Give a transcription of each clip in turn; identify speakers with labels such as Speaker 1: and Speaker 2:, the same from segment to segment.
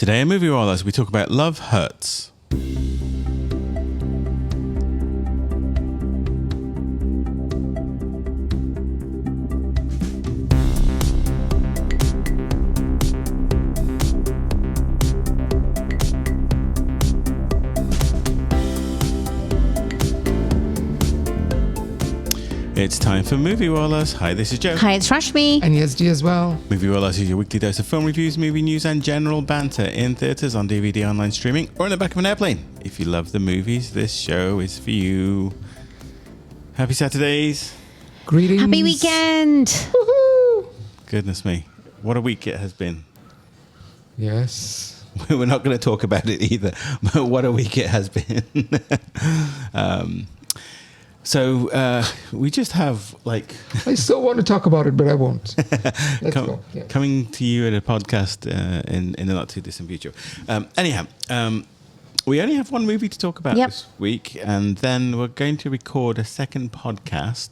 Speaker 1: Today in Moviewallas, we talk about Love Hurts. It's time for Moviewallas. Hi, this is Joe.
Speaker 2: Hi, it's Rashmi.
Speaker 3: And Yazdi as well.
Speaker 1: Moviewallas is your weekly dose of film reviews, movie news, and general banter in theatres, on DVD, online streaming, or in the back of an airplane. If you love the movies, this show is for you. Happy Saturdays.
Speaker 3: Greetings.
Speaker 2: Happy weekend.
Speaker 3: Woohoo.
Speaker 1: Goodness me. What a week it has been.
Speaker 3: Yes.
Speaker 1: We're not going to talk about it either, but what a week it has been. So we just have like...
Speaker 3: I still want to talk about it, but I won't. Let's go. Yeah.
Speaker 1: Coming to you at a podcast in the not too distant future. Anyhow, we only have one movie to talk about this week, and then we're going to record a second podcast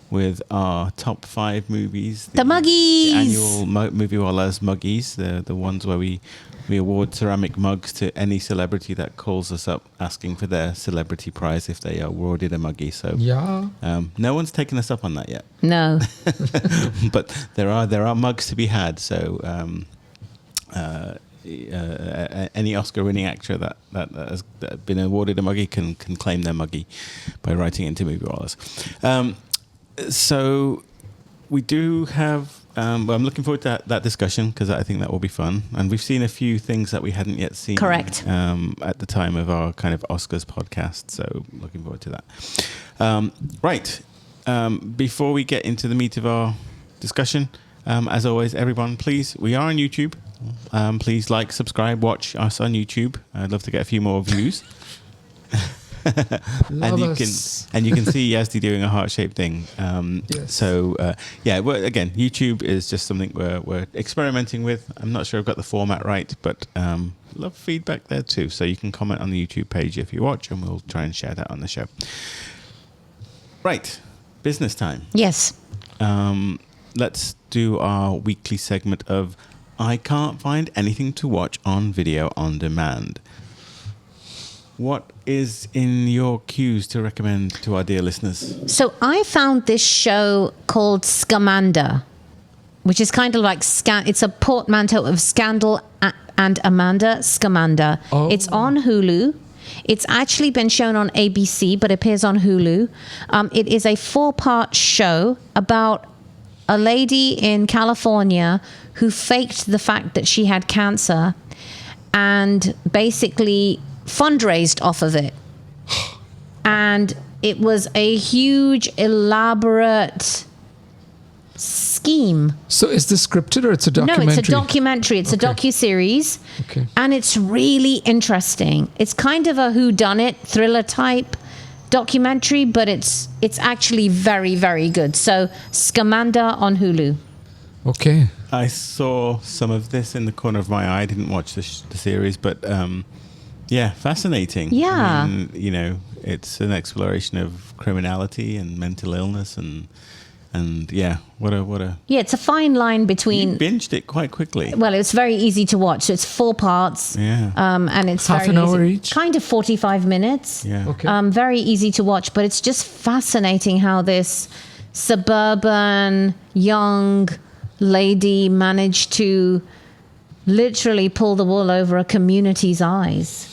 Speaker 1: with our top 5 movies.
Speaker 2: The Muggies!
Speaker 1: The annual Moviewallas Muggies, the ones where we award ceramic mugs to any celebrity that calls us up asking for their celebrity prize if they are awarded a Muggie. So
Speaker 3: Yeah.
Speaker 1: no one's taken us up on that yet.
Speaker 2: No.
Speaker 1: But there are mugs to be had. So any Oscar-winning actor that has been awarded a Muggie can claim their Muggie by writing into Moviewallas. So we do have... I'm looking forward to that discussion because I think that will be fun. And we've seen a few things that we hadn't yet seen.
Speaker 2: Correct.
Speaker 1: At the time of our kind of Oscars podcast. So looking forward to that. Right. Before we get into the meat of our discussion, as always, everyone, please, we are on YouTube. Please like, subscribe, watch us on YouTube. I'd love to get a few more views. and you can see Yazdi doing a heart-shaped thing.
Speaker 3: Yes.
Speaker 1: So well, again, YouTube is just something we're experimenting with. I'm not sure I've got the format right, but love feedback there too. So you can comment on the YouTube page if you watch, and we'll try and share that on the show. Right, business time.
Speaker 2: Yes.
Speaker 1: Let's do our weekly segment of I can't find anything to watch on video on demand. What is in your queues to recommend to our dear listeners?
Speaker 2: So I found this show called Scamanda, which is kind of like it's a portmanteau of Scandal and Amanda. Scamanda.
Speaker 3: Oh.
Speaker 2: It's on Hulu. It's actually been shown on ABC, but appears on Hulu. It is a 4-part show about a lady in California who faked the fact that she had cancer and basically fundraised off of it. And it was a huge, elaborate scheme.
Speaker 3: So is this scripted or it's a documentary?
Speaker 2: No, it's a documentary. It's a docu-series.
Speaker 3: Okay.
Speaker 2: And it's really interesting. It's kind of a whodunit thriller type documentary, but it's actually very, very good. So Scamanda on Hulu.
Speaker 3: Okay.
Speaker 1: I saw some of this in the corner of my eye. I didn't watch the series, but yeah, fascinating.
Speaker 2: Yeah.
Speaker 1: I mean, it's an exploration of criminality and mental illness and yeah, what a
Speaker 2: Yeah, it's a fine line between...
Speaker 1: You binged it quite quickly.
Speaker 2: Well, it's very easy to watch. So it's 4 parts.
Speaker 1: Yeah.
Speaker 2: And it's
Speaker 3: Half
Speaker 2: very
Speaker 3: an hour
Speaker 2: easy.
Speaker 3: each?
Speaker 2: Kind of 45 minutes.
Speaker 1: Yeah.
Speaker 3: Okay.
Speaker 2: Very easy to watch, but it's just fascinating how this suburban young lady managed to literally pull the wool over a community's eyes,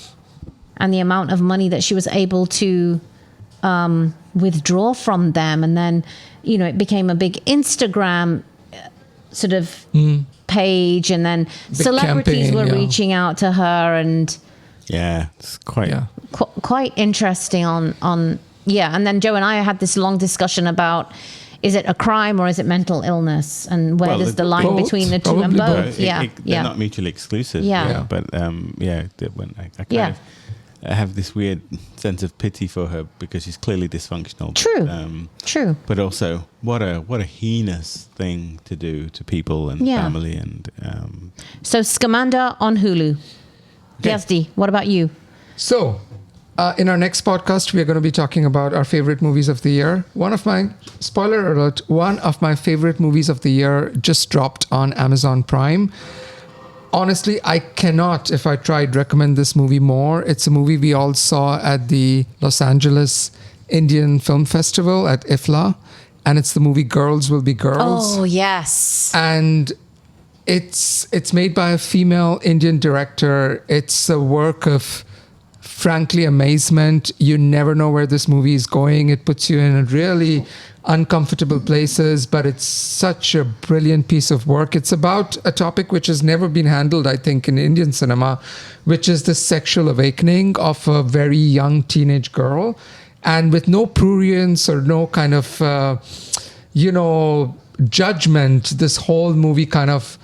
Speaker 2: and the amount of money that she was able to withdraw from them. And then, it became a big Instagram sort of page, and then
Speaker 3: Big
Speaker 2: celebrities
Speaker 3: campaign,
Speaker 2: were
Speaker 3: yeah.
Speaker 2: reaching out to her, and
Speaker 1: Yeah, it's quite...
Speaker 3: Yeah.
Speaker 2: quite interesting on and then Joe and I had this long discussion about, is it a crime or is it mental illness, and where does the line
Speaker 3: both.
Speaker 2: between the two?
Speaker 3: Probably
Speaker 2: And both.
Speaker 3: both.
Speaker 1: They're not mutually exclusive.
Speaker 2: Yeah.
Speaker 1: But I kind of have this weird sense of pity for her because she's clearly dysfunctional.
Speaker 2: True. True.
Speaker 1: But also, what a heinous thing to do to people and family and.
Speaker 2: So Scamanda on Hulu.
Speaker 3: Okay.
Speaker 2: Yazdi, what about you?
Speaker 3: So, in our next podcast, we are going to be talking about our favorite movies of the year. Spoiler alert, one of my favorite movies of the year just dropped on Amazon Prime. honestly, I cannot, if I tried, recommend this movie more. It's a movie we all saw at the Los Angeles Indian Film Festival at IFLA, and it's the movie Girls Will Be Girls.
Speaker 2: Oh, yes.
Speaker 3: And it's made by a female Indian director. It's a work of, frankly, amazement. You never know where this movie is going. It puts you in a really uncomfortable places, but it's such a brilliant piece of work. It's about a topic which has never been handled, I think, in Indian cinema, which is the sexual awakening of a very young teenage girl. And with no prurience or no kind of, judgment, this whole movie kind of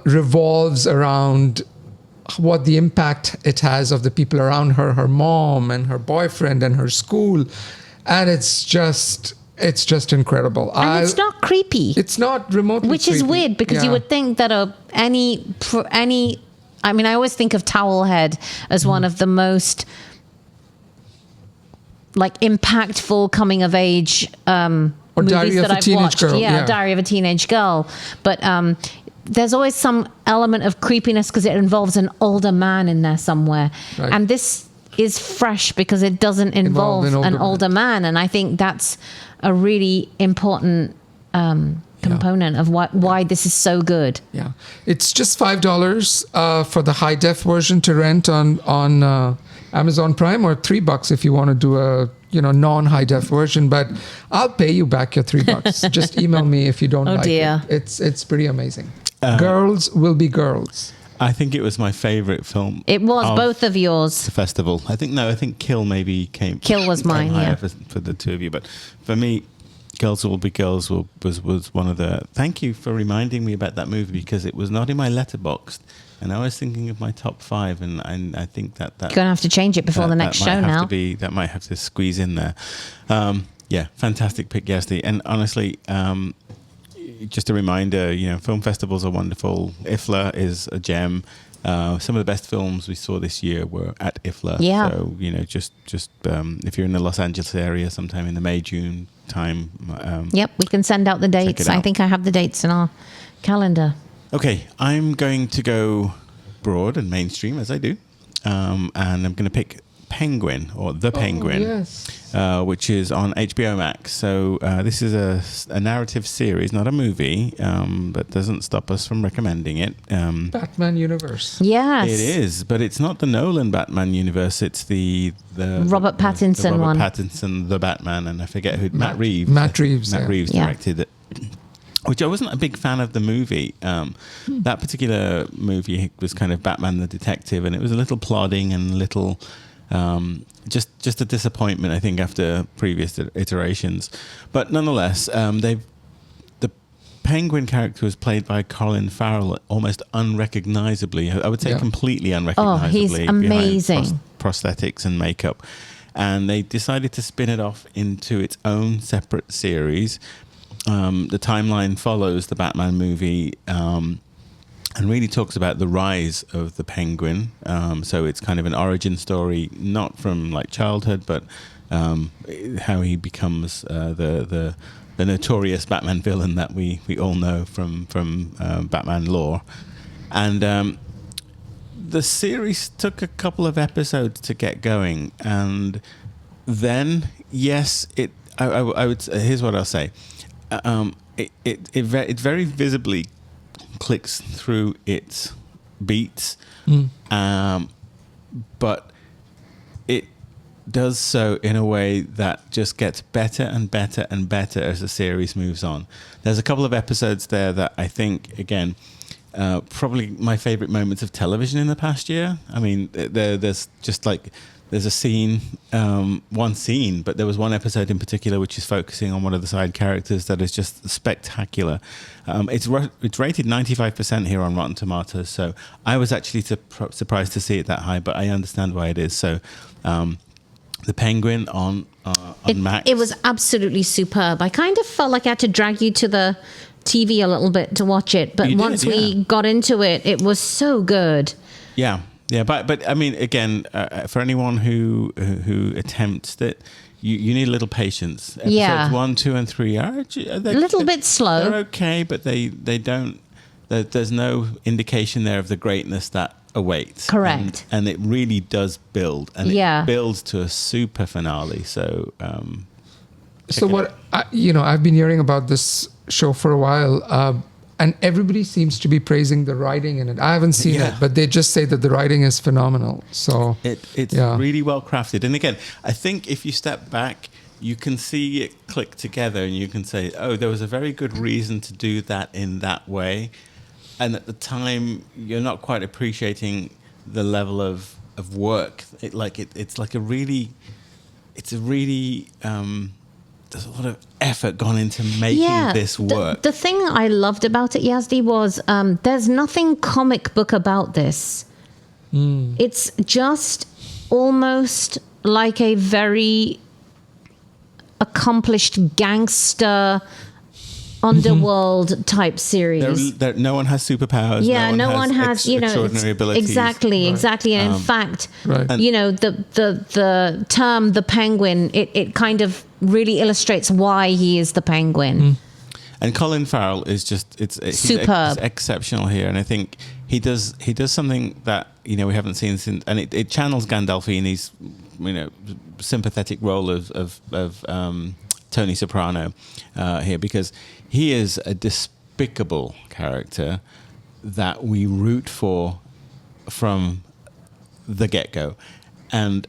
Speaker 3: revolves around what the impact it has of the people around her, her mom and her boyfriend and her school. And it's just incredible.
Speaker 2: And it's not creepy.
Speaker 3: It's not remotely
Speaker 2: Which
Speaker 3: creepy.
Speaker 2: is weird, because you would think that I always think of Towelhead as one of the most impactful coming of age
Speaker 3: or
Speaker 2: movies
Speaker 3: Diary of
Speaker 2: that
Speaker 3: a
Speaker 2: I've
Speaker 3: Teenage
Speaker 2: watched.
Speaker 3: Girl.
Speaker 2: Yeah, Diary of a Teenage Girl. But there's always some element of creepiness because it involves an older man in there somewhere.
Speaker 3: Right.
Speaker 2: And this is fresh because it doesn't involve an older man. And I think that's a really important component of why this is so good.
Speaker 3: Yeah. It's just $5 for the high def version to rent on Amazon Prime, or $3 if you want to do a non-high def version. But I'll pay you back your $3. Just email me if you don't like
Speaker 2: dear.
Speaker 3: it. It's pretty amazing. Girls Will Be Girls.
Speaker 1: I think it was my favorite film.
Speaker 2: It was both of yours.
Speaker 1: The festival. I think Kill maybe came.
Speaker 2: Kill was mine,
Speaker 1: higher
Speaker 2: yeah.
Speaker 1: for the two of you, but for me, Girls Will Be Girls was one of the. Thank you for reminding me about that movie, because it was not in my letterboxd, and I was thinking of my top 5, and I think that
Speaker 2: You're gonna have to change it before the next show now.
Speaker 1: That might have to squeeze in there. Yeah, fantastic pick, Yazdi. And honestly, just a reminder, film festivals are wonderful. IFLA is a gem. Some of the best films we saw this year were at IFLA.
Speaker 2: Yeah.
Speaker 1: So, just if you're in the Los Angeles area sometime in the May-June time.
Speaker 2: Yep, we can send out the dates. I think I have the dates in our calendar.
Speaker 1: Okay, I'm going to go broad and mainstream, as I do. And I'm going to pick Penguin, or The Penguin,
Speaker 3: yes.
Speaker 1: which is on HBO Max. So this is a narrative series, not a movie, but doesn't stop us from recommending it.
Speaker 3: Batman universe.
Speaker 2: Yes.
Speaker 1: It is, but it's not the Nolan Batman universe. It's the
Speaker 2: Robert Pattinson one.
Speaker 1: Robert Pattinson, the Batman, and I forget who. Matt Reeves.
Speaker 3: Matt Reeves
Speaker 1: directed it. Which I wasn't a big fan of the movie. That particular movie was kind of Batman the detective, and it was a little plodding and a little just a disappointment, I think, after previous iterations. But nonetheless, the Penguin character was played by Colin Farrell almost unrecognizably. I would say completely unrecognizably.
Speaker 2: Oh, he's amazing.
Speaker 1: Behind prosthetics and makeup. And they decided to spin it off into its own separate series. The timeline follows the Batman movie and really talks about the rise of the Penguin. So it's kind of an origin story, not from childhood, but how he becomes the notorious Batman villain that we all know from Batman lore. And the series took a couple of episodes to get going, and then I would say, here's what I'll say. It very visibly clicks through its beats, but it does so in a way that just gets better and better and better as the series moves on. There's a couple of episodes there that I think, again, probably my favorite moments of television in the past year. I mean, there's just there's a scene, one scene, but there was one episode in particular which is focusing on one of the side characters that is just spectacular. It's rated 95% here on Rotten Tomatoes, so I was actually surprised to see it that high, but I understand why it is. So, The Penguin on Max.
Speaker 2: It was absolutely superb. I kind of felt like I had to drag you to the TV a little bit to watch it, but once we got into it, it was so good.
Speaker 1: Yeah. Yeah, but I mean, again, for anyone who attempts it, you need a little patience. Episodes 1, 2, and 3 are a
Speaker 2: little bit slow.
Speaker 1: They're okay, but they don't there's no indication there of the greatness that awaits.
Speaker 2: Correct.
Speaker 1: And it really does build, and
Speaker 2: Yeah.
Speaker 1: it builds to a super finale. So,
Speaker 3: So what I've been hearing about this show for a while, and everybody seems to be praising the writing in it. I haven't seen
Speaker 1: Yeah.
Speaker 3: it, but they just say that the writing is phenomenal. So
Speaker 1: it's
Speaker 3: yeah.
Speaker 1: really well crafted. And again, I think if you step back, you can see it click together, and you can say, "Oh, there was a very good reason to do that in that way." And at the time, you're not quite appreciating the level of work. It's a really. There's a lot of effort gone into making this work.
Speaker 2: The thing I loved about it, Yazdi, was there's nothing comic book about this. It's just almost like a very accomplished gangster underworld type series.
Speaker 1: No one has superpowers.
Speaker 2: Yeah, no one has
Speaker 1: extraordinary abilities.
Speaker 2: Exactly. And in fact,
Speaker 3: Right.
Speaker 2: the term the Penguin, it kind of really illustrates why he is the Penguin.
Speaker 1: And Colin Farrell is just he's
Speaker 2: Superb.
Speaker 1: exceptional here, and I think he does something that we haven't seen since, and it channels Gandolfini's sympathetic role of Tony Soprano here, because he is a despicable character that we root for from the get-go, and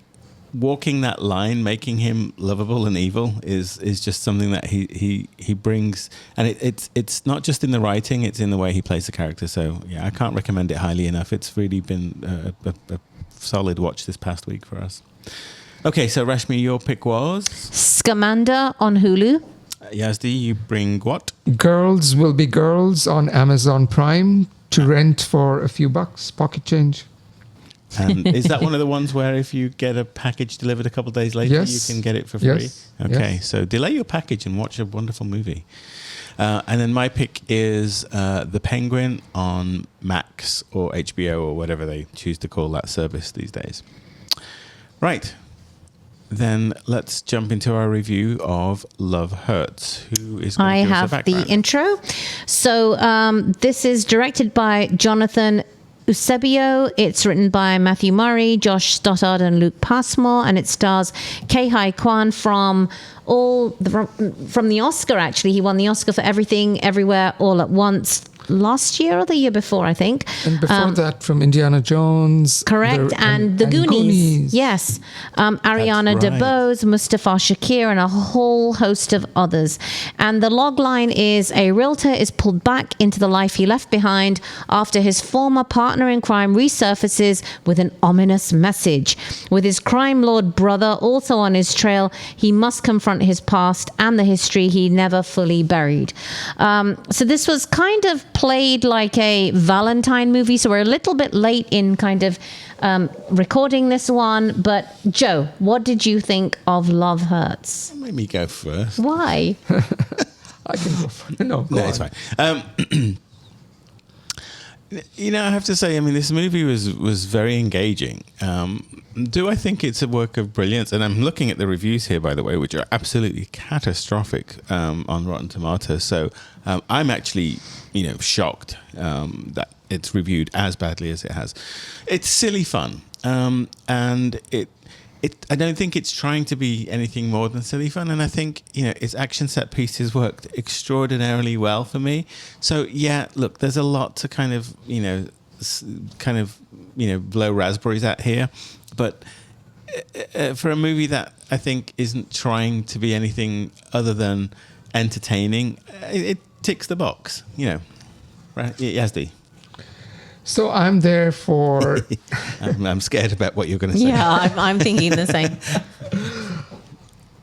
Speaker 1: walking that line, making him lovable and evil, is just something that he brings, and it's not just in the writing, it's in the way he plays the character. So yeah, I can't recommend it highly enough. It's really been a solid watch this past week for us. Okay, so Rashmi, your pick was
Speaker 2: Scamanda on Hulu.
Speaker 1: Yazdi, you bring what?
Speaker 3: Girls Will Be Girls on Amazon Prime to rent for a few bucks, pocket change.
Speaker 1: And is that one of the ones where if you get a package delivered a couple of days later,
Speaker 3: Yes.
Speaker 1: you can get it for free?
Speaker 3: Yes.
Speaker 1: Okay,
Speaker 3: Yes.
Speaker 1: so delay your package and watch a wonderful movie. And then my pick is The Penguin on Max or HBO or whatever they choose to call that service these days. Right. Then let's jump into our review of Love Hurts. Who is going
Speaker 2: I
Speaker 1: to give us a
Speaker 2: have the
Speaker 1: background?
Speaker 2: intro. So this is directed by Jonathan Eusebio. It's written by Matthew Murray, Josh Stoddard, and Luke Passmore, and it stars Kwan from the Oscar. Actually, he won the Oscar for Everything, Everywhere, All at Once last year or the year before, I think.
Speaker 3: And before that, from Indiana Jones.
Speaker 2: Correct, and the Goonies. Yes. Ariana
Speaker 1: That's right.
Speaker 2: DeBose, Mustafa Shakir, and a whole host of others. And the log line is a realtor is pulled back into the life he left behind after his former partner in crime resurfaces with an ominous message. With his crime lord brother also on his trail, he must confront his past and the history he never fully buried. So this was kind of played like a Valentine movie, so we're a little bit late in kind of recording this one. But Joe, what did you think of Love Hurts?
Speaker 1: Let me go first.
Speaker 2: Why?
Speaker 3: I can go for it. No,
Speaker 1: No, it's fine. I have to say, this movie was very engaging. Do I think it's a work of brilliance? And I'm looking at the reviews here, by the way, which are absolutely catastrophic on Rotten Tomatoes. So I'm actually, shocked that it's reviewed as badly as it has. It's silly fun, and I don't think it's trying to be anything more than silly fun, and I think its action set pieces worked extraordinarily well for me. So yeah, look, there's a lot to kind of blow raspberries at here, but for a movie that I think isn't trying to be anything other than entertaining, it ticks the box. Right, Yazdi.
Speaker 3: So I'm there for...
Speaker 1: I'm scared about what you're going to say.
Speaker 2: Yeah, I'm thinking the same.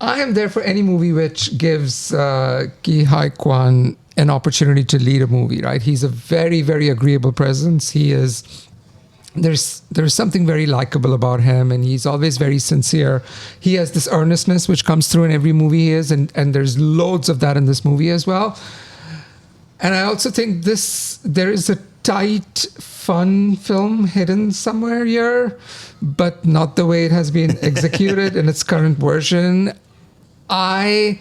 Speaker 3: I am there for any movie which gives Kwan an opportunity to lead a movie, right? He's a very, very agreeable presence. He is... There's something very likable about him, and he's always very sincere. He has this earnestness which comes through in every movie he is, and there's loads of that in this movie as well. And I also think there is a tight, fun film hidden somewhere here, but not the way it has been executed in its current version. I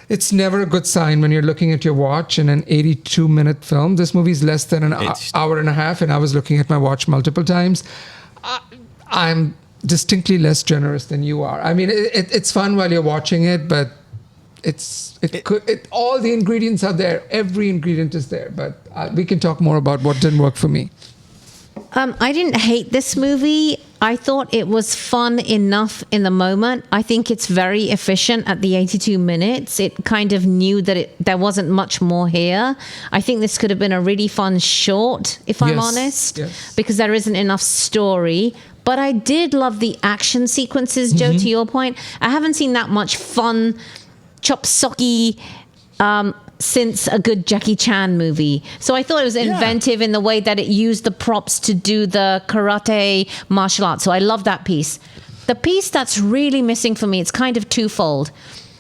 Speaker 3: it's never a good sign when you're looking at your watch in an 82-minute film. This movie is less than an hour and a half, and I was looking at my watch multiple times. I'm distinctly less generous than you are. I mean, it's fun while you're watching it, but all the ingredients are there. Every ingredient is there, but we can talk more about what didn't work for me.
Speaker 2: I didn't hate this movie. I thought it was fun enough in the moment. I think it's very efficient at the 82 minutes. It kind of knew that there wasn't much more here. I think this could have been a really fun short, if I'm honest, because there isn't enough story. But I did love the action sequences, Joe, to your point. I haven't seen that much fun, chop socky, since a good Jackie Chan movie. So I thought it was inventive in the way that it used the props to do the karate martial arts. So I love that piece. The piece that's really missing for me, it's kind of twofold.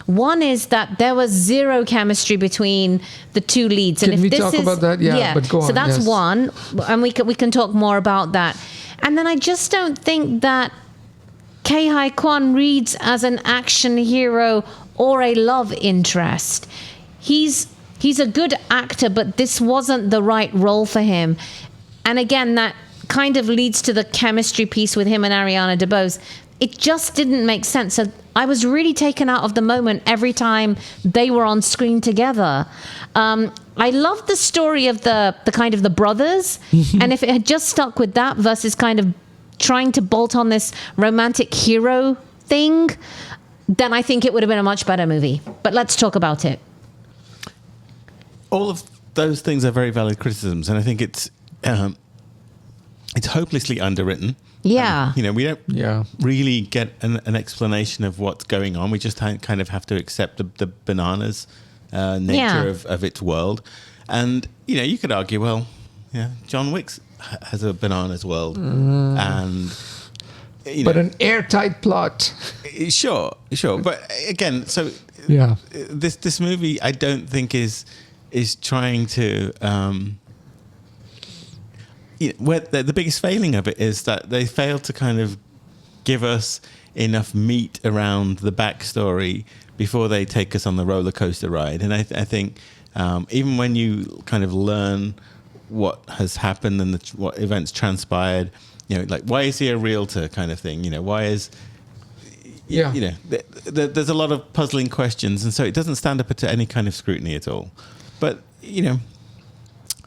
Speaker 2: One is that there was zero chemistry between the two leads.
Speaker 3: Can we talk about that? Yeah, but go on.
Speaker 2: So that's one, and we can talk more about that. And then I just don't think that Ke-Huy Kwan reads as an action hero or a love interest. He's a good actor, but this wasn't the right role for him. And again, that kind of leads to the chemistry piece with him and Ariana DeBose. It just didn't make sense. So I was really taken out of the moment every time they were on screen together. I loved the story of the kind of the brothers. And if it had just stuck with that versus kind of trying to bolt on this romantic hero thing, then I think it would have been a much better movie. But let's talk about it.
Speaker 1: All of those things are very valid criticisms, and I think it's hopelessly underwritten.
Speaker 2: Yeah.
Speaker 1: We don't really get an explanation of what's going on. We just kind of have to accept the bananas nature of its world. And, you could argue, well, John Wick has a bananas world. And,
Speaker 3: but an airtight plot.
Speaker 1: Sure. But again, so this movie I don't think is trying to... where the biggest failing of it is that they failed to kind of give us enough meat around the backstory before they take us on the roller coaster ride. And I think even when you kind of learn what has happened and what events transpired, like why is he a realtor kind of thing? Why is there's a lot of puzzling questions, and so it doesn't stand up to any kind of scrutiny at all. But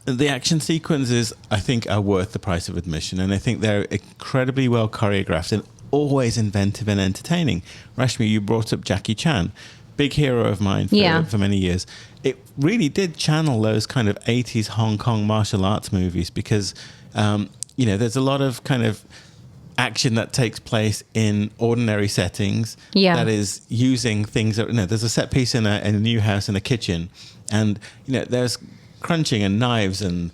Speaker 1: the action sequences, I think, are worth the price of admission, and I think they're incredibly well choreographed and always inventive and entertaining. Rashmi, you brought up Jackie Chan, big hero of mine for many years. It really did channel those kind of 80s Hong Kong martial arts movies because, there's a lot of kind of action that takes place in ordinary settings that is using things that, there's a set piece in a new house in a kitchen, and, there's crunching and knives and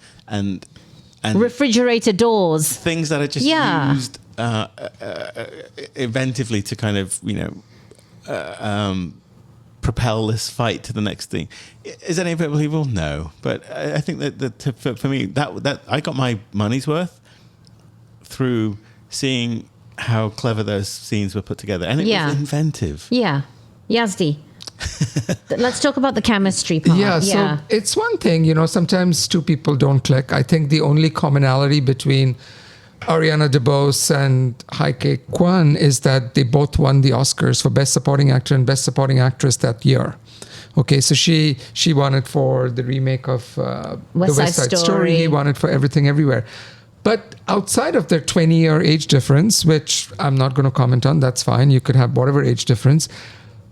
Speaker 2: refrigerator doors,
Speaker 1: things that are just used inventively to kind of propel this fight to the next thing. Is any of it believable? No, but I think that for me that I got my money's worth through seeing how clever those scenes were put together, and it was inventive.
Speaker 2: Yazdi. Let's talk about the chemistry part.
Speaker 3: So it's one thing, sometimes two people don't click. I think the only commonality between Ariana DeBose and Ke-Huy Kwan is that they both won the Oscars for Best Supporting Actor and Best Supporting Actress that year. Okay, so she won it for the remake of The West Side Story. He won it for Everything Everywhere. But outside of their 20-year age difference, which I'm not going to comment on, that's fine. You could have whatever age difference.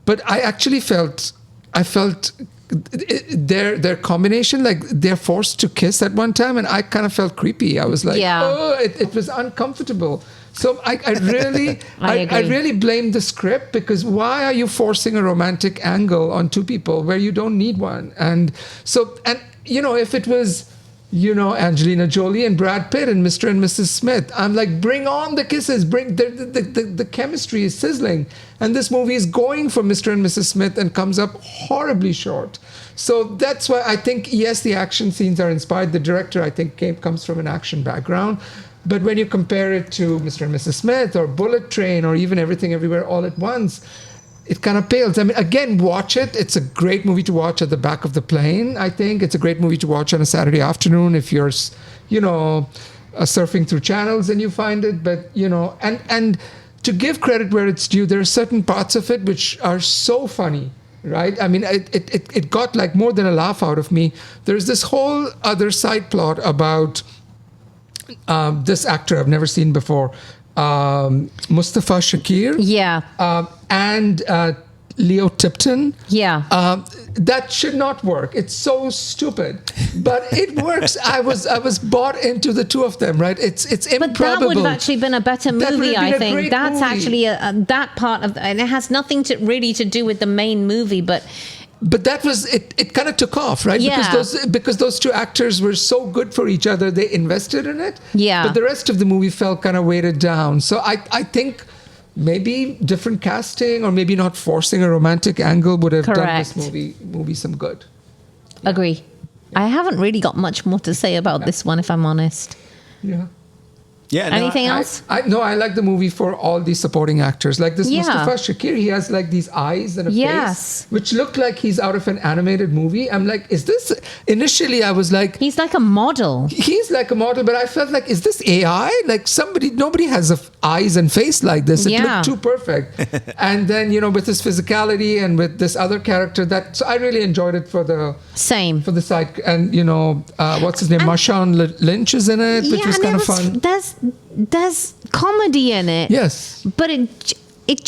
Speaker 3: But I actually felt their combination, like they're forced to kiss at one time, and I kind of felt creepy. I was like, it was uncomfortable. So I really, I really blame the script, because why are you forcing a romantic angle on two people where you don't need one? And so, if it was, Angelina Jolie and Brad Pitt and Mr. and Mrs. Smith, I'm like, bring on the kisses, bring the chemistry is sizzling. And this movie is going for Mr. and Mrs. Smith and comes up horribly short. So that's why I think, yes, the action scenes are inspired. The director, I think, comes from an action background. But when you compare it to Mr. and Mrs. Smith or Bullet Train or even Everything Everywhere All at Once, it kind of pales. I mean, again, watch it. It's a great movie to watch at the back of the plane. I think it's a great movie to watch on a Saturday afternoon if you're, surfing through channels and you find it. But and to give credit where it's due, there are certain parts of it which are so funny. Right? I mean, it got like more than a laugh out of me. There's this whole other side plot about this actor I've never seen before, Mustafa Shakir.
Speaker 2: Yeah.
Speaker 3: And Leo Tipton.
Speaker 2: Yeah.
Speaker 3: That should not work. It's so stupid, but it works. I was bought into the two of them. Right? It's improbable.
Speaker 2: But that would have actually been a better movie, I think. That's
Speaker 3: movie.
Speaker 2: actually that part of, and it has nothing to do with the main movie, but
Speaker 3: that was it. It kind of took off, right?
Speaker 2: Yeah.
Speaker 3: Because those two actors were so good for each other, they invested in it.
Speaker 2: Yeah.
Speaker 3: But the rest of the movie felt kind of weighted down. So I think maybe different casting, or maybe not forcing a romantic angle, would have done this movie some good.
Speaker 2: Agree. I haven't really got much more to say about this one, if I'm honest.
Speaker 3: Yeah.
Speaker 1: Yeah. No,
Speaker 2: Anything else?
Speaker 3: I like the movie for all these supporting actors. Like this Mustafa Shakir, he has like these eyes and a face, which look like he's out of an animated movie. I'm like, is this? Initially, I was like,
Speaker 2: he's like a model.
Speaker 3: He's like a model, but I felt like, is this AI? Like nobody has eyes and face like this. It looked too perfect. And then, with his physicality and with this other character, so I really enjoyed it for the side. And, what's his name? Marshawn Lynch is in it, which was kind of fun.
Speaker 2: There's comedy in it.
Speaker 3: Yes.
Speaker 2: But it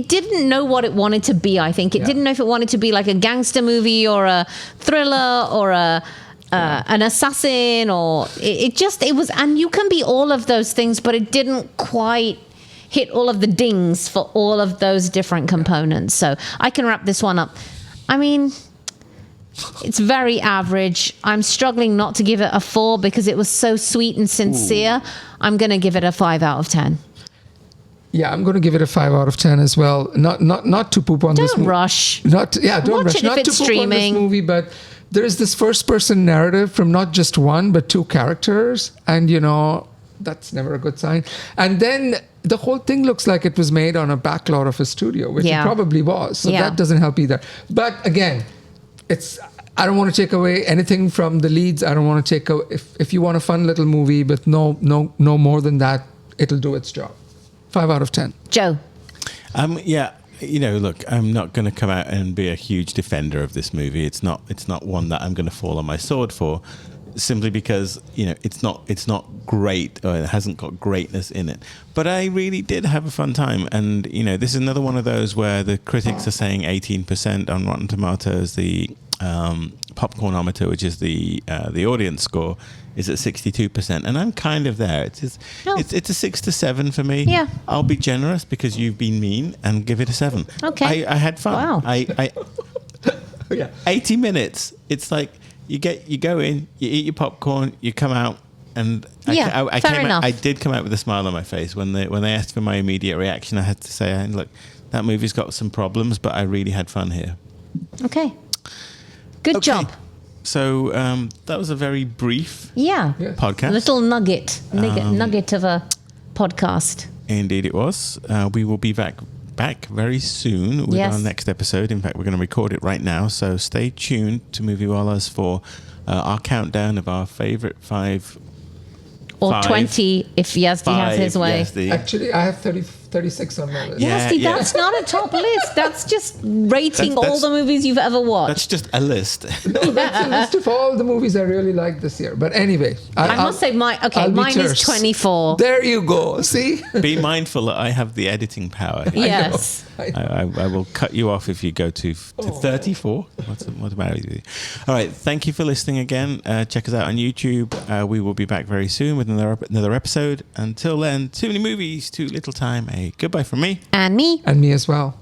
Speaker 2: didn't know what it wanted to be, I think. It didn't know if it wanted to be like a gangster movie or a thriller or an assassin, or it was, and you can be all of those things, but it didn't quite hit all of the dings for all of those different components. So I can wrap this one up. I mean, it's very average. I'm struggling not to give it a 4 because it was so sweet and sincere. Ooh. I'm going to give it a 5 out of 10.
Speaker 3: Yeah, I'm going to give it a 5 out of 10 as well. Not to poop on this movie.
Speaker 2: Don't rush.
Speaker 3: Don't
Speaker 2: Watch
Speaker 3: rush.
Speaker 2: It
Speaker 3: not
Speaker 2: if
Speaker 3: to
Speaker 2: it's
Speaker 3: poop
Speaker 2: streaming.
Speaker 3: on this movie, but there is this first-person narrative from not just one but two characters, and that's never a good sign. And then the whole thing looks like it was made on a backlot of a studio, which it probably was. So that doesn't help either. But again, I don't want to take away anything from the leads. I don't want to take away, if you want a fun little movie, but no more than that, it'll do its job. 5 out of 10.
Speaker 2: Joe.
Speaker 1: Yeah. Look, I'm not going to come out and be a huge defender of this movie. It's not one that I'm going to fall on my sword for, simply because it's not great, or it hasn't got greatness in it. But I really did have a fun time, and this is another one of those where the critics are saying 18% on Rotten Tomatoes. The Popcornometer, which is the audience score, is at 62%, and I'm kind of there. It's a 6 to 7 for me.
Speaker 2: Yeah,
Speaker 1: I'll be generous because you've been mean and give it a 7.
Speaker 2: Okay,
Speaker 1: I had fun.
Speaker 2: Wow.
Speaker 1: I 80 minutes. It's like you go in, you eat your popcorn, you come out, and I did come out with a smile on my face when they asked for my immediate reaction. I had to say, look, that movie's got some problems, but I really had fun here.
Speaker 2: Okay. Good job.
Speaker 1: So that was a very brief podcast.
Speaker 2: A little nugget of a podcast.
Speaker 1: Indeed it was. We will be back very soon with our next episode. In fact, we're going to record it right now. So stay tuned to Moviewallas for our countdown of our favourite 5.
Speaker 2: Or 20 if Yazdi has his way.
Speaker 1: Yazdi.
Speaker 3: Actually, I have 36 on my list.
Speaker 2: Yazdi, that's not a top list. That's just rating all the movies you've ever watched.
Speaker 1: That's just a list.
Speaker 3: No, that's a list of all the movies I really liked this year. But anyway.
Speaker 2: I must say mine is 24.
Speaker 3: There you go. See?
Speaker 1: Be mindful that I have the editing power.
Speaker 2: Yes.
Speaker 1: I will cut you off if you go to 34. What's the matter with you? All right. Thank you for listening again. Check us out on YouTube. We will be back very soon with another episode. Until then, too many movies, too little time. A goodbye from me.
Speaker 2: And me.
Speaker 3: And me as well.